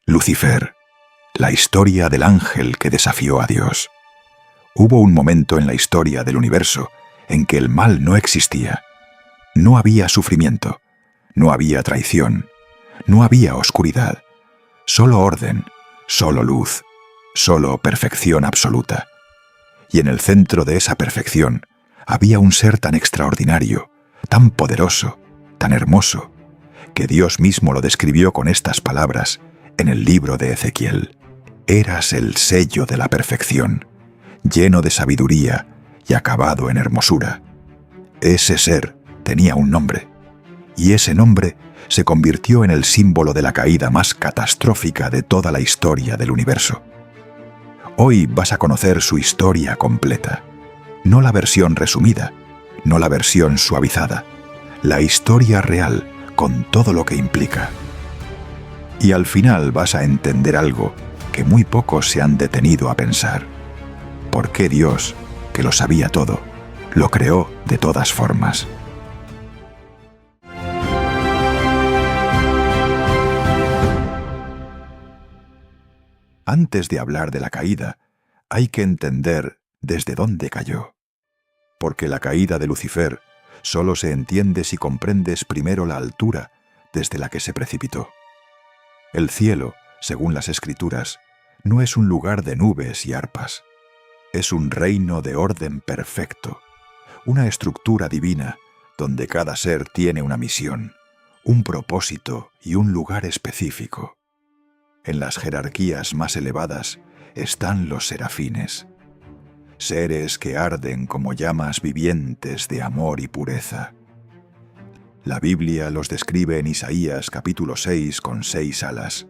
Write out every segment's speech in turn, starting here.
Lucifer, la historia del ángel que desafió a Dios. Hubo un momento en la historia del universo en que el mal no existía. No había sufrimiento, no había traición, no había oscuridad. Solo orden, solo luz, solo perfección absoluta. Y en el centro de esa perfección había un ser tan extraordinario, tan poderoso, tan hermoso, que Dios mismo lo describió con estas palabras en el libro de Ezequiel. Eras el sello de la perfección, lleno de sabiduría y acabado en hermosura. Ese ser tenía un nombre, y ese nombre se convirtió en el símbolo de la caída más catastrófica de toda la historia del universo. Hoy vas a conocer su historia completa, no la versión resumida, no la versión suavizada, la historia real con todo lo que implica. Y al final vas a entender algo que muy pocos se han detenido a pensar. ¿Por qué Dios, que lo sabía todo, lo creó de todas formas? Antes de hablar de la caída, hay que entender desde dónde cayó. Porque la caída de Lucifer solo se entiende si comprendes primero la altura desde la que se precipitó. El cielo, según las Escrituras, no es un lugar de nubes y arpas. Es un reino de orden perfecto, una estructura divina donde cada ser tiene una misión, un propósito y un lugar específico. En las jerarquías más elevadas están los serafines, seres que arden como llamas vivientes de amor y pureza. La Biblia los describe en Isaías capítulo 6 con 6 alas,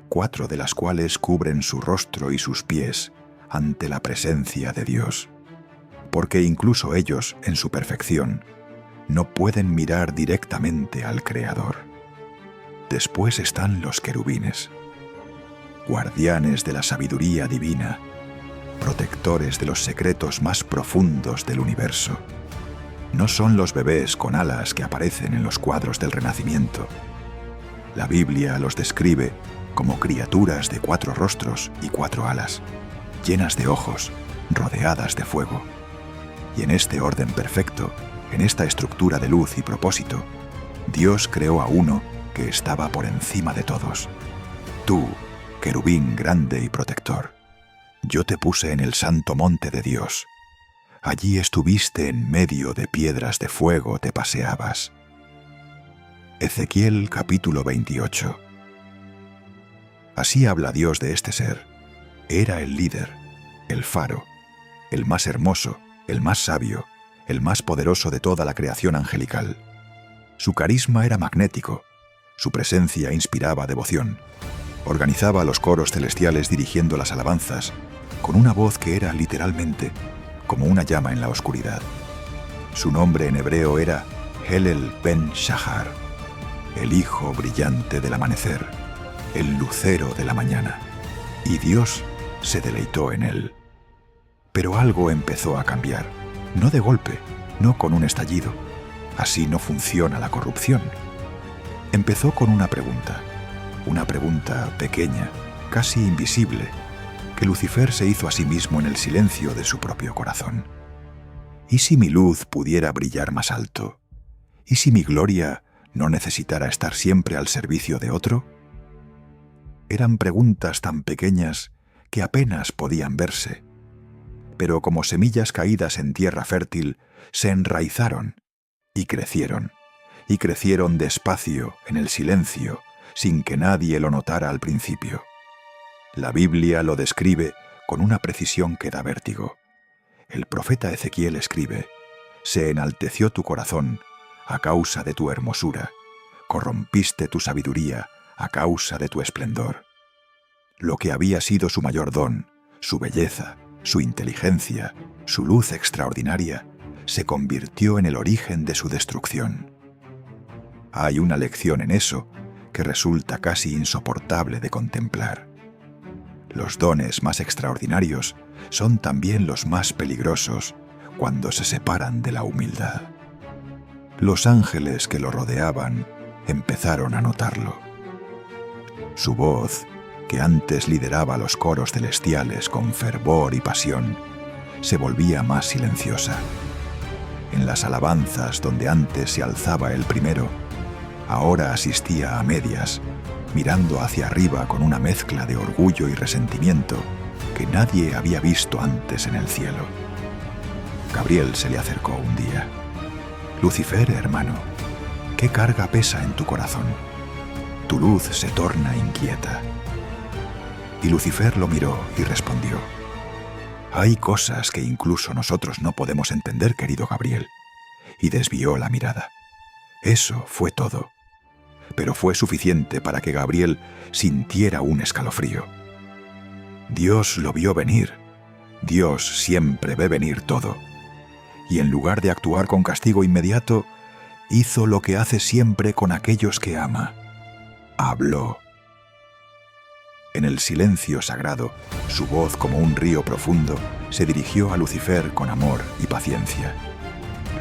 4 de las cuales cubren su rostro y sus pies ante la presencia de Dios, porque incluso ellos, en su perfección, no pueden mirar directamente al Creador. Después están los querubines, guardianes de la sabiduría divina, protectores de los secretos más profundos del universo. No son los bebés con alas que aparecen en los cuadros del Renacimiento. La Biblia los describe como criaturas de 4 rostros y 4 alas, llenas de ojos, rodeadas de fuego. Y en este orden perfecto, en esta estructura de luz y propósito, Dios creó a uno que estaba por encima de todos. Tú, querubín grande y protector, yo te puse en el santo monte de Dios. Allí estuviste en medio de piedras de fuego, te paseabas. Ezequiel capítulo 28. Así habla Dios de este ser. Era el líder, el faro, el más hermoso, el más sabio, el más poderoso de toda la creación angelical. Su carisma era magnético, su presencia inspiraba devoción. Organizaba los coros celestiales dirigiendo las alabanzas, con una voz que era literalmente como una llama en la oscuridad. Su nombre en hebreo era Helel ben Shahar, el hijo brillante del amanecer, el lucero de la mañana. Y Dios se deleitó en él. Pero algo empezó a cambiar, no de golpe, no con un estallido. Así no funciona la corrupción. Empezó con una pregunta pequeña, casi invisible, que Lucifer se hizo a sí mismo en el silencio de su propio corazón. ¿Y si mi luz pudiera brillar más alto? ¿Y si mi gloria no necesitara estar siempre al servicio de otro? Eran preguntas tan pequeñas que apenas podían verse, pero como semillas caídas en tierra fértil, se enraizaron y crecieron despacio en el silencio, sin que nadie lo notara al principio. La Biblia lo describe con una precisión que da vértigo. El profeta Ezequiel escribe: «Se enalteció tu corazón a causa de tu hermosura, corrompiste tu sabiduría a causa de tu esplendor». Lo que había sido su mayor don, su belleza, su inteligencia, su luz extraordinaria, se convirtió en el origen de su destrucción. Hay una lección en eso que resulta casi insoportable de contemplar. Los dones más extraordinarios son también los más peligrosos cuando se separan de la humildad. Los ángeles que lo rodeaban empezaron a notarlo. Su voz, que antes lideraba los coros celestiales con fervor y pasión, se volvía más silenciosa. En las alabanzas donde antes se alzaba el primero, ahora asistía a medias, mirando hacia arriba con una mezcla de orgullo y resentimiento que nadie había visto antes en el cielo. Gabriel se le acercó un día. «Lucifer, hermano, ¿qué carga pesa en tu corazón? Tu luz se torna inquieta». Y Lucifer lo miró y respondió: «Hay cosas que incluso nosotros no podemos entender, querido Gabriel». Y desvió la mirada. Eso fue todo. Pero fue suficiente para que Gabriel sintiera un escalofrío. Dios lo vio venir. Dios siempre ve venir todo. Y en lugar de actuar con castigo inmediato, hizo lo que hace siempre con aquellos que ama. Habló. En el silencio sagrado, su voz como un río profundo se dirigió a Lucifer con amor y paciencia.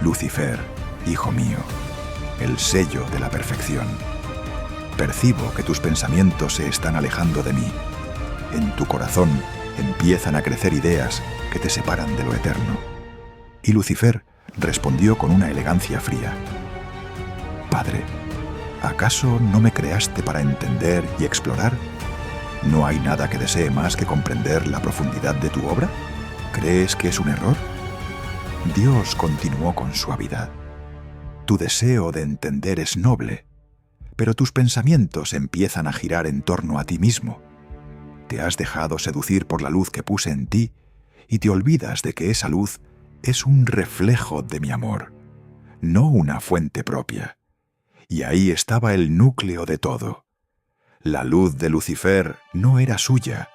«Lucifer, hijo mío, el sello de la perfección. Percibo que tus pensamientos se están alejando de mí. En tu corazón empiezan a crecer ideas que te separan de lo eterno». Y Lucifer respondió con una elegancia fría: «Padre, ¿acaso no me creaste para entender y explorar? ¿No hay nada que desee más que comprender la profundidad de tu obra? ¿Crees que es un error?». Dios continuó con suavidad: «Tu deseo de entender es noble, pero tus pensamientos empiezan a girar en torno a ti mismo. Te has dejado seducir por la luz que puse en ti y te olvidas de que esa luz es un reflejo de mi amor, no una fuente propia. Y ahí estaba el núcleo de todo. La luz de Lucifer no era suya,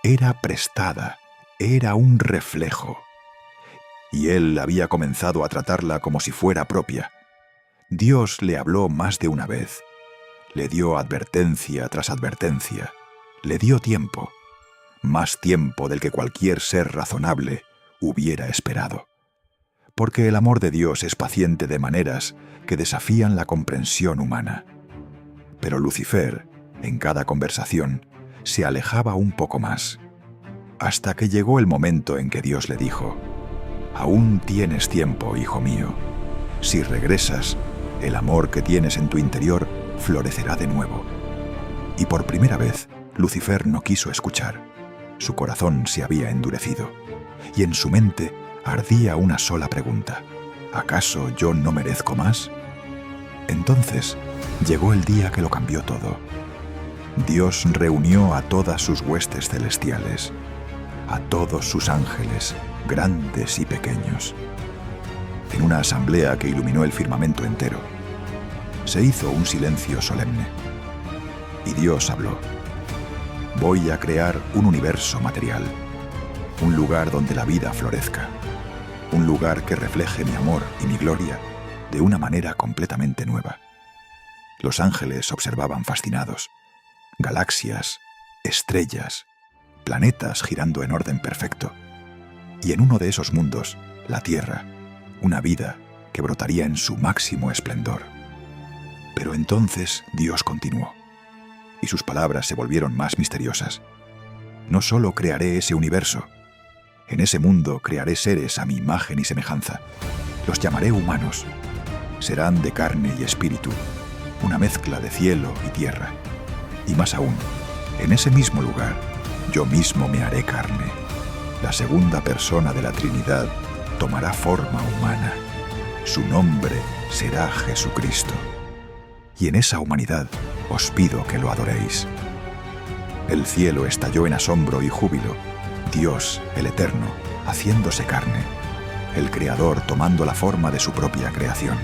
era prestada, era un reflejo. Y él había comenzado a tratarla como si fuera propia. Dios le habló más de una vez. Le dio advertencia tras advertencia. Le dio tiempo. Más tiempo del que cualquier ser razonable hubiera esperado. Porque el amor de Dios es paciente de maneras que desafían la comprensión humana. Pero Lucifer, en cada conversación, se alejaba un poco más. Hasta que llegó el momento en que Dios le dijo: «Aún tienes tiempo, hijo mío. Si regresas, el amor que tienes en tu interior florecerá de nuevo». Y por primera vez, Lucifer no quiso escuchar. Su corazón se había endurecido. Y en su mente ardía una sola pregunta: ¿acaso yo no merezco más? Entonces llegó el día que lo cambió todo. Dios reunió a todas sus huestes celestiales, a todos sus ángeles, grandes y pequeños, en una asamblea que iluminó el firmamento entero. Se hizo un silencio solemne. Y Dios habló: «Voy a crear un universo material, un lugar donde la vida florezca, un lugar que refleje mi amor y mi gloria de una manera completamente nueva». Los ángeles observaban fascinados. Galaxias, estrellas, planetas girando en orden perfecto. Y en uno de esos mundos, la Tierra, una vida que brotaría en su máximo esplendor. Pero entonces Dios continuó, y sus palabras se volvieron más misteriosas. «No solo crearé ese universo, en ese mundo crearé seres a mi imagen y semejanza. Los llamaré humanos. Serán de carne y espíritu, una mezcla de cielo y tierra. Y más aún, en ese mismo lugar, yo mismo me haré carne. La segunda persona de la Trinidad tomará forma humana. Su nombre será Jesucristo. Y en esa humanidad os pido que lo adoréis». El cielo estalló en asombro y júbilo. Dios, el Eterno, haciéndose carne. El Creador tomando la forma de su propia creación.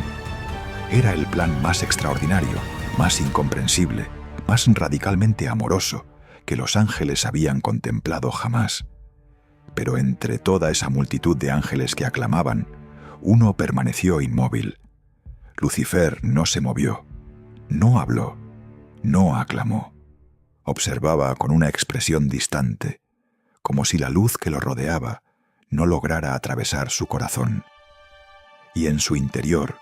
Era el plan más extraordinario, más incomprensible, más radicalmente amoroso que los ángeles habían contemplado jamás. Pero entre toda esa multitud de ángeles que aclamaban, uno permaneció inmóvil. Lucifer no se movió, no habló, no aclamó. Observaba con una expresión distante, como si la luz que lo rodeaba no lograra atravesar su corazón. Y en su interior,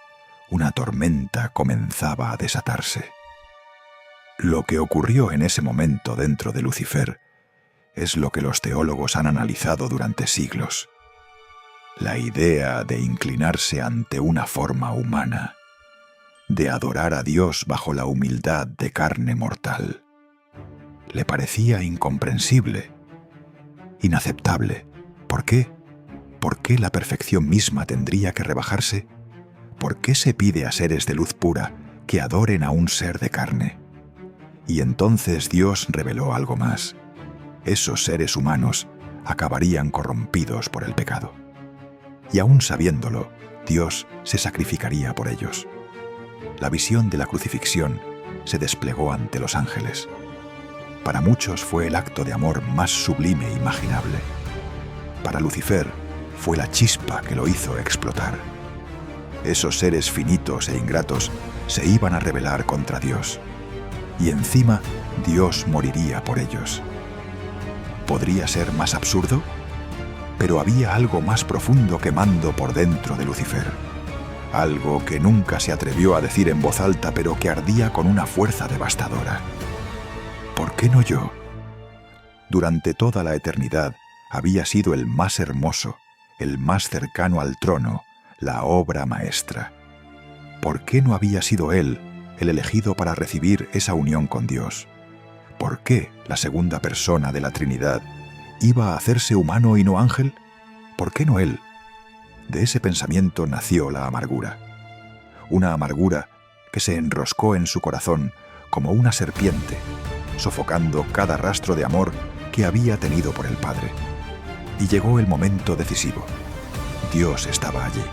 una tormenta comenzaba a desatarse. Lo que ocurrió en ese momento dentro de Lucifer es lo que los teólogos han analizado durante siglos. La idea de inclinarse ante una forma humana, de adorar a Dios bajo la humildad de carne mortal. Le parecía incomprensible, inaceptable. ¿Por qué? ¿Por qué la perfección misma tendría que rebajarse? ¿Por qué se pide a seres de luz pura que adoren a un ser de carne? Y entonces Dios reveló algo más. Esos seres humanos acabarían corrompidos por el pecado. Y aún sabiéndolo, Dios se sacrificaría por ellos. La visión de la crucifixión se desplegó ante los ángeles. Para muchos fue el acto de amor más sublime imaginable. Para Lucifer fue la chispa que lo hizo explotar. Esos seres finitos e ingratos se iban a rebelar contra Dios. Y encima, Dios moriría por ellos. ¿Podría ser más absurdo? Pero había algo más profundo quemando por dentro de Lucifer. Algo que nunca se atrevió a decir en voz alta, pero que ardía con una fuerza devastadora. ¿Por qué no yo? Durante toda la eternidad había sido el más hermoso, el más cercano al trono, la obra maestra. ¿Por qué no había sido él el elegido para recibir esa unión con Dios? ¿Por qué la segunda persona de la Trinidad iba a hacerse humano y no ángel? ¿Por qué no él? De ese pensamiento nació la amargura. Una amargura que se enroscó en su corazón como una serpiente, sofocando cada rastro de amor que había tenido por el Padre. Y llegó el momento decisivo. Dios estaba allí.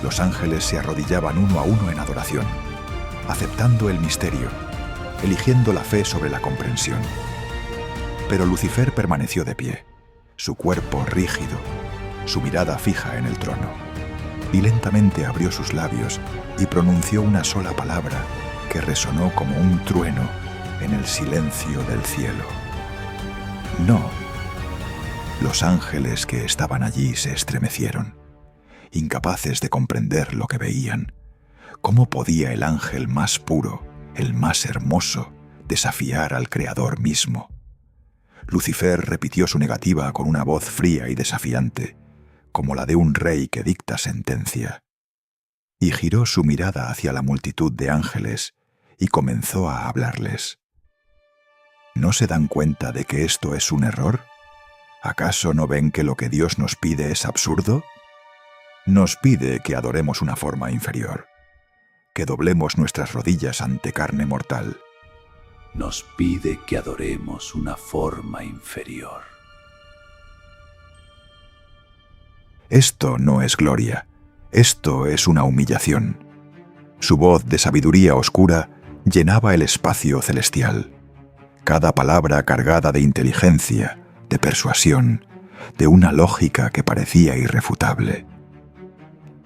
Los ángeles se arrodillaban uno a uno en adoración, aceptando el misterio, eligiendo la fe sobre la comprensión. Pero Lucifer permaneció de pie, su cuerpo rígido, su mirada fija en el trono, y lentamente abrió sus labios y pronunció una sola palabra que resonó como un trueno en el silencio del cielo. No. Los ángeles que estaban allí se estremecieron, incapaces de comprender lo que veían. ¿Cómo podía el ángel más puro, el más hermoso, desafiar al Creador mismo? Lucifer repitió su negativa con una voz fría y desafiante, como la de un rey que dicta sentencia. Y giró su mirada hacia la multitud de ángeles y comenzó a hablarles. ¿No se dan cuenta de que esto es un error? ¿Acaso no ven que lo que Dios nos pide es absurdo? Nos pide que adoremos una forma inferior, que doblemos nuestras rodillas ante carne mortal. Nos pide que adoremos una forma inferior. Esto no es gloria, esto es una humillación. Su voz de sabiduría oscura llenaba el espacio celestial. Cada palabra cargada de inteligencia, de persuasión, de una lógica que parecía irrefutable.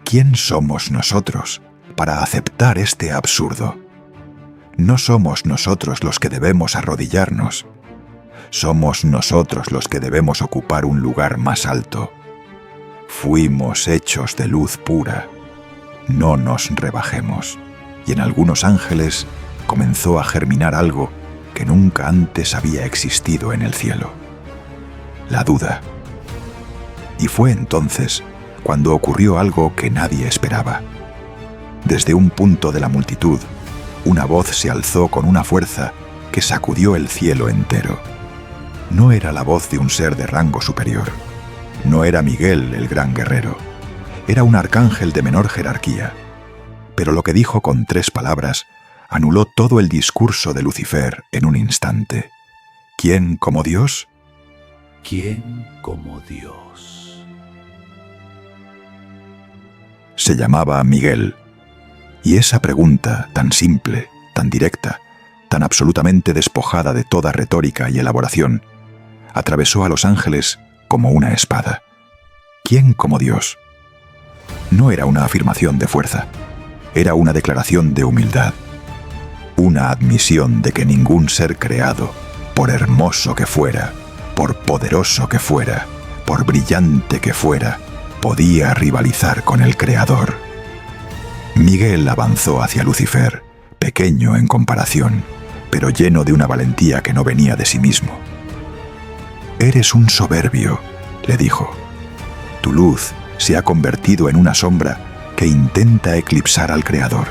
¿Quién somos nosotros para aceptar este absurdo? No somos nosotros los que debemos arrodillarnos. Somos nosotros los que debemos ocupar un lugar más alto. Fuimos hechos de luz pura. No nos rebajemos. Y en algunos ángeles comenzó a germinar algo que nunca antes había existido en el cielo: la duda. Y fue entonces cuando ocurrió algo que nadie esperaba. Desde un punto de la multitud, una voz se alzó con una fuerza que sacudió el cielo entero. No era la voz de un ser de rango superior. No era Miguel el gran guerrero. Era un arcángel de menor jerarquía. Pero lo que dijo con 3 palabras anuló todo el discurso de Lucifer en un instante. ¿Quién como Dios? ¿Quién como Dios? Se llamaba Miguel. Y esa pregunta, tan simple, tan directa, tan absolutamente despojada de toda retórica y elaboración, atravesó a los ángeles como una espada. ¿Quién como Dios? No era una afirmación de fuerza, era una declaración de humildad, una admisión de que ningún ser creado, por hermoso que fuera, por poderoso que fuera, por brillante que fuera, podía rivalizar con el Creador. Miguel avanzó hacia Lucifer, pequeño en comparación, pero lleno de una valentía que no venía de sí mismo. «Eres un soberbio», le dijo. «Tu luz se ha convertido en una sombra que intenta eclipsar al Creador.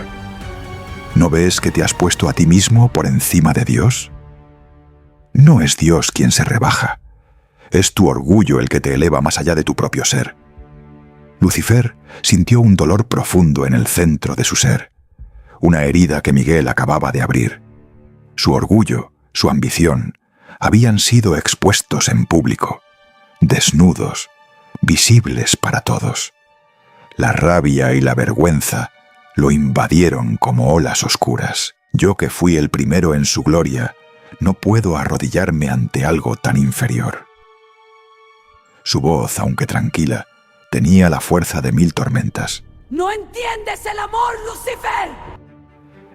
¿No ves que te has puesto a ti mismo por encima de Dios? No es Dios quien se rebaja. Es tu orgullo el que te eleva más allá de tu propio ser». Lucifer sintió un dolor profundo en el centro de su ser, una herida que Miguel acababa de abrir. Su orgullo, su ambición, habían sido expuestos en público, desnudos, visibles para todos. La rabia y la vergüenza lo invadieron como olas oscuras. Yo, que fui el primero en su gloria, no puedo arrodillarme ante algo tan inferior. Su voz, aunque tranquila, tenía la fuerza de 1000 tormentas. ¿No entiendes el amor, Lucifer?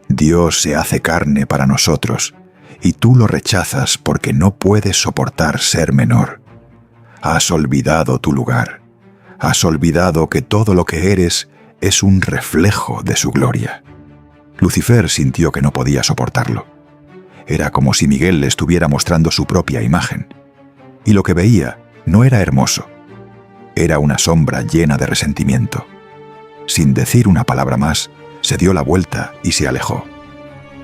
Dios se hace carne para nosotros, y tú lo rechazas porque no puedes soportar ser menor. Has olvidado tu lugar. Has olvidado que todo lo que eres es un reflejo de su gloria. Lucifer sintió que no podía soportarlo. Era como si Miguel le estuviera mostrando su propia imagen. Y lo que veía no era hermoso. Era una sombra llena de resentimiento. Sin decir una palabra más, se dio la vuelta y se alejó.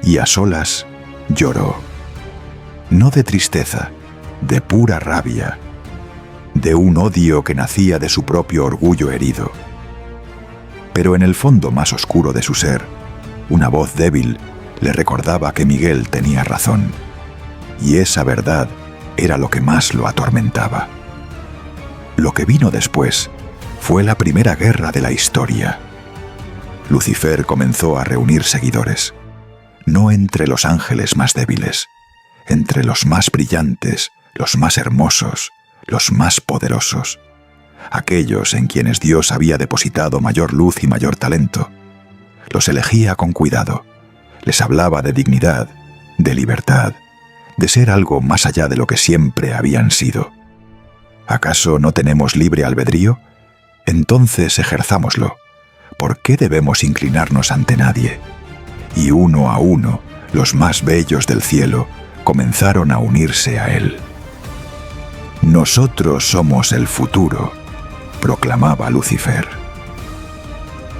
Y a solas lloró. No de tristeza, de pura rabia, de un odio que nacía de su propio orgullo herido. Pero en el fondo más oscuro de su ser, una voz débil le recordaba que Miguel tenía razón, y esa verdad era lo que más lo atormentaba. Lo que vino después fue la primera guerra de la historia. Lucifer comenzó a reunir seguidores, no entre los ángeles más débiles, entre los más brillantes, los más hermosos, los más poderosos, aquellos en quienes Dios había depositado mayor luz y mayor talento. Los elegía con cuidado, les hablaba de dignidad, de libertad, de ser algo más allá de lo que siempre habían sido. ¿Acaso no tenemos libre albedrío? Entonces ejerzámoslo. ¿Por qué debemos inclinarnos ante nadie? Y uno a uno, los más bellos del cielo comenzaron a unirse a él. «Nosotros somos el futuro», proclamaba Lucifer.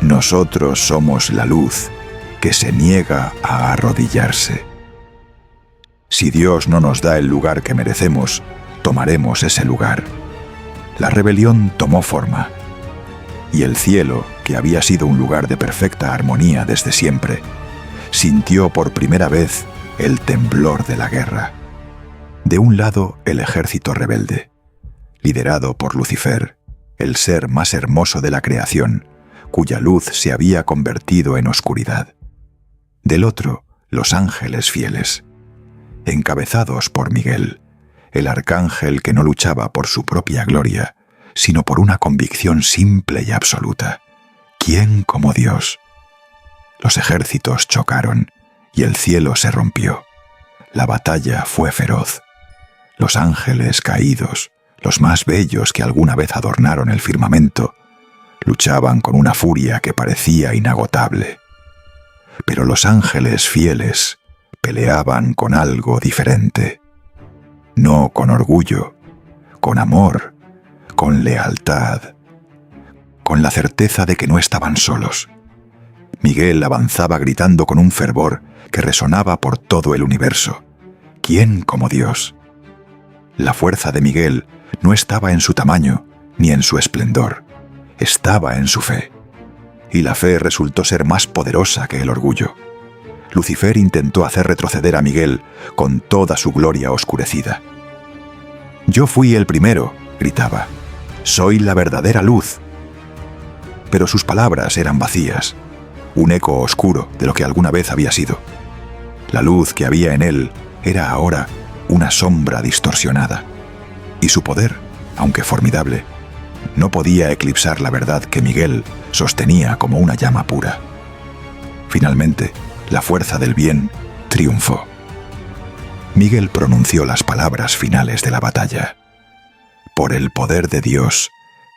«Nosotros somos la luz que se niega a arrodillarse. Si Dios no nos da el lugar que merecemos, tomaremos ese lugar». La rebelión tomó forma, y el cielo, que había sido un lugar de perfecta armonía desde siempre, sintió por primera vez el temblor de la guerra. De un lado, el ejército rebelde, liderado por Lucifer, el ser más hermoso de la creación, cuya luz se había convertido en oscuridad. Del otro, los ángeles fieles, encabezados por Miguel, el arcángel que no luchaba por su propia gloria, sino por una convicción simple y absoluta. ¿Quién como Dios? Los ejércitos chocaron y el cielo se rompió. La batalla fue feroz. Los ángeles caídos, los más bellos que alguna vez adornaron el firmamento, luchaban con una furia que parecía inagotable. Pero los ángeles fieles peleaban con algo diferente. No con orgullo, con amor, con lealtad, con la certeza de que no estaban solos. Miguel avanzaba gritando con un fervor que resonaba por todo el universo. ¿Quién como Dios? La fuerza de Miguel no estaba en su tamaño ni en su esplendor, estaba en su fe. Y la fe resultó ser más poderosa que el orgullo. Lucifer intentó hacer retroceder a Miguel con toda su gloria oscurecida. «Yo fui el primero», gritaba. «Soy la verdadera luz». Pero sus palabras eran vacías, un eco oscuro de lo que alguna vez había sido. La luz que había en él era ahora una sombra distorsionada, y su poder, aunque formidable, no podía eclipsar la verdad que Miguel sostenía como una llama pura. Finalmente, la fuerza del bien triunfó. Miguel pronunció las palabras finales de la batalla. «Por el poder de Dios,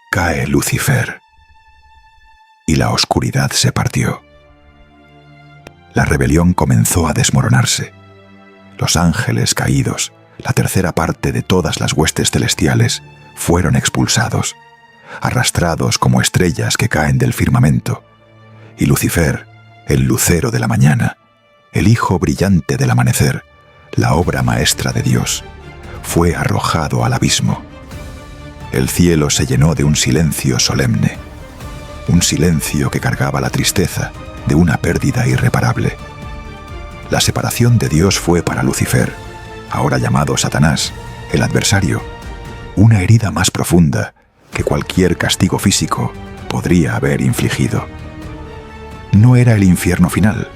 cae Lucifer». Y la oscuridad se partió. La rebelión comenzó a desmoronarse. los ángeles caídos, la tercera parte de todas las huestes celestiales, fueron expulsados, arrastrados como estrellas que caen del firmamento. Y Lucifer, el lucero de la mañana, el hijo brillante del amanecer, la obra maestra de Dios, fue arrojado al abismo. El cielo se llenó de un silencio solemne, un silencio que cargaba la tristeza de una pérdida irreparable. La separación de Dios fue para Lucifer, ahora llamado Satanás, el adversario, una herida más profunda que cualquier castigo físico podría haber infligido. No era el infierno final,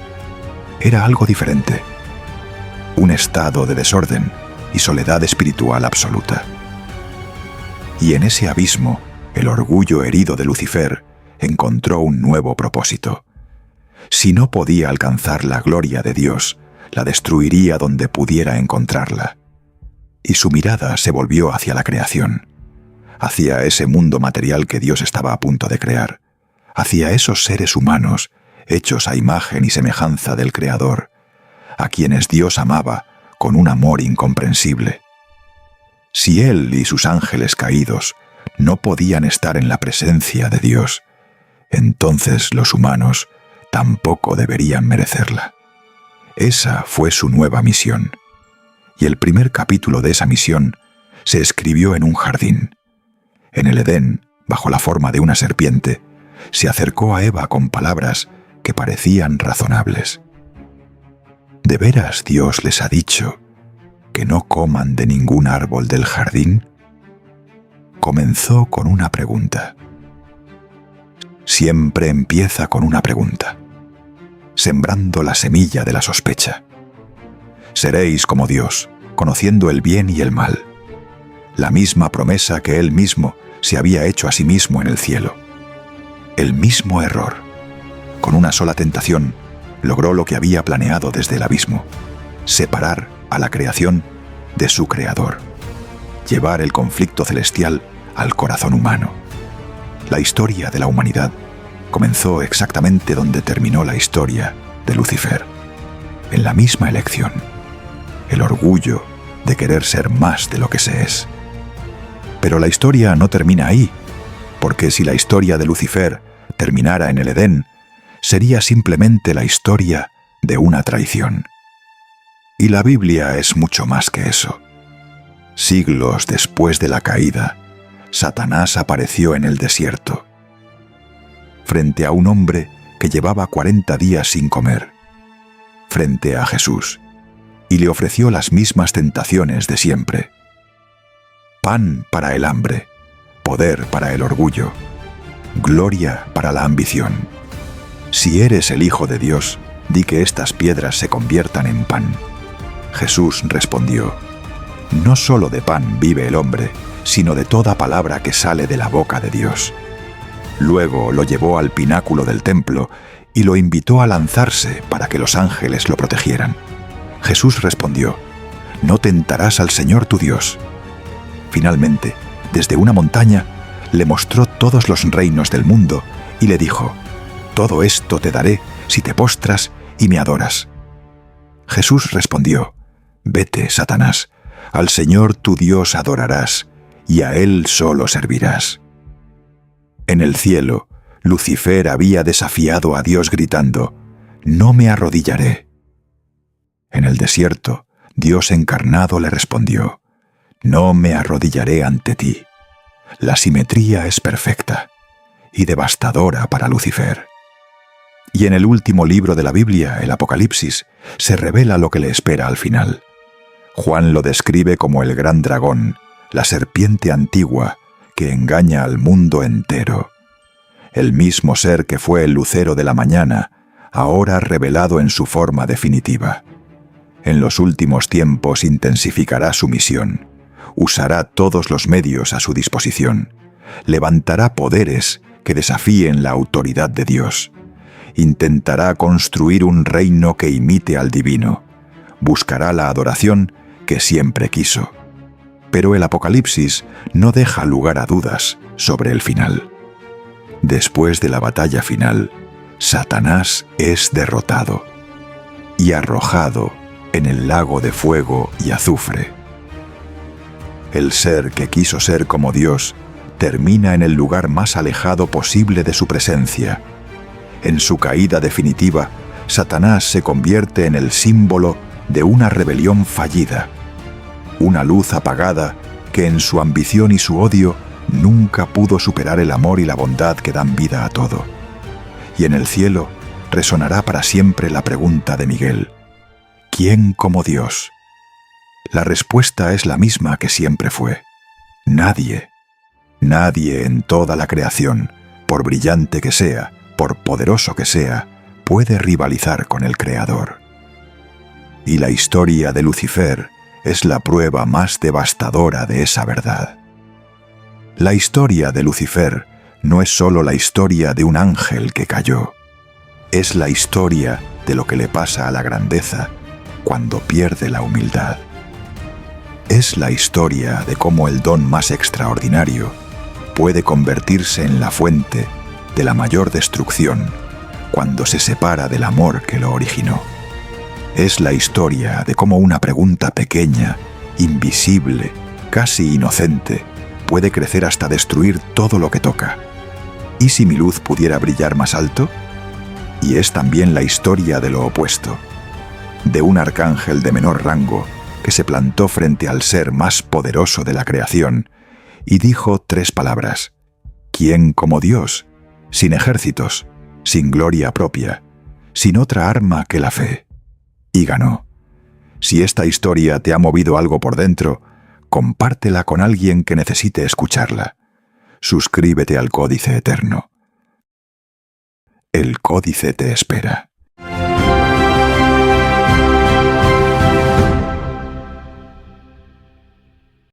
era algo diferente, un estado de desorden y soledad espiritual absoluta. Y en ese abismo, el orgullo herido de Lucifer encontró un nuevo propósito. Si no podía alcanzar la gloria de Dios, la destruiría donde pudiera encontrarla. Y su mirada se volvió hacia la creación, hacia ese mundo material que Dios estaba a punto de crear, hacia esos seres humanos hechos a imagen y semejanza del Creador, a quienes Dios amaba con un amor incomprensible. Si Él y sus ángeles caídos no podían estar en la presencia de Dios, entonces los humanos tampoco deberían merecerla. Esa fue su nueva misión. Y el primer capítulo de esa misión se escribió en un jardín. En el Edén, bajo la forma de una serpiente, se acercó a Eva con palabras que parecían razonables. ¿De veras Dios les ha dicho que no coman de ningún árbol del jardín? Comenzó con una pregunta. Siempre empieza con una pregunta, sembrando la semilla de la sospecha. Seréis como Dios, conociendo el bien y el mal. La misma promesa que Él mismo se había hecho a sí mismo en el cielo. El mismo error. Con una sola tentación, logró lo que había planeado desde el abismo: separar a la creación de su creador, llevar el conflicto celestial al corazón humano. La historia de la humanidad comenzó exactamente donde terminó la historia de Lucifer, en la misma elección, el orgullo de querer ser más de lo que se es. Pero la historia no termina ahí, porque si la historia de Lucifer terminara en el Edén, sería simplemente la historia de una traición. Y la Biblia es mucho más que eso. Siglos después de la caída, Satanás apareció en el desierto, frente a un hombre que llevaba 40 días sin comer, frente a Jesús, y le ofreció las mismas tentaciones de siempre. Pan para el hambre, poder para el orgullo, gloria para la ambición. Si eres el Hijo de Dios, di que estas piedras se conviertan en pan. Jesús respondió: no solo de pan vive el hombre, sino de toda palabra que sale de la boca de Dios. Luego lo llevó al pináculo del templo y lo invitó a lanzarse para que los ángeles lo protegieran. Jesús respondió: no tentarás al Señor tu Dios. Finalmente, desde una montaña, le mostró todos los reinos del mundo y le dijo: todo esto te daré si te postras y me adoras. Jesús respondió: vete, Satanás, al Señor tu Dios adorarás, y a Él solo servirás. En el cielo, Lucifer había desafiado a Dios gritando: no me arrodillaré. En el desierto, Dios encarnado le respondió: no me arrodillaré ante ti. La simetría es perfecta y devastadora para Lucifer. Y en el último libro de la Biblia, el Apocalipsis, se revela lo que le espera al final. Juan lo describe como el gran dragón, la serpiente antigua que engaña al mundo entero. El mismo ser que fue el lucero de la mañana, ahora revelado en su forma definitiva. En los últimos tiempos intensificará su misión, usará todos los medios a su disposición, levantará poderes que desafíen la autoridad de Dios, intentará construir un reino que imite al divino, buscará la adoración que siempre quiso. Pero el Apocalipsis no deja lugar a dudas sobre el final. Después de la batalla final, Satanás es derrotado y arrojado en el lago de fuego y azufre. El ser que quiso ser como Dios termina en el lugar más alejado posible de su presencia. En su caída definitiva, Satanás se convierte en el símbolo de una rebelión fallida, una luz apagada que en su ambición y su odio nunca pudo superar el amor y la bondad que dan vida a todo. Y en el cielo resonará para siempre la pregunta de Miguel: ¿quién como Dios? La respuesta es la misma que siempre fue: nadie. Nadie en toda la creación, por brillante que sea, por poderoso que sea, puede rivalizar con el Creador. Y la historia de Lucifer es la prueba más devastadora de esa verdad. La historia de Lucifer no es solo la historia de un ángel que cayó, es la historia de lo que le pasa a la grandeza cuando pierde la humildad. Es la historia de cómo el don más extraordinario puede convertirse en la fuente de la mayor destrucción cuando se separa del amor que lo originó. Es la historia de cómo una pregunta pequeña, invisible, casi inocente, puede crecer hasta destruir todo lo que toca. ¿Y si mi luz pudiera brillar más alto? Y es también la historia de lo opuesto, de un arcángel de menor rango que se plantó frente al ser más poderoso de la creación y dijo 3 palabras: ¿quién como Dios? Sin ejércitos, sin gloria propia, sin otra arma que la fe. Y ganó. Si esta historia te ha movido algo por dentro, compártela con alguien que necesite escucharla. Suscríbete al Códice Eterno. El Códice te espera.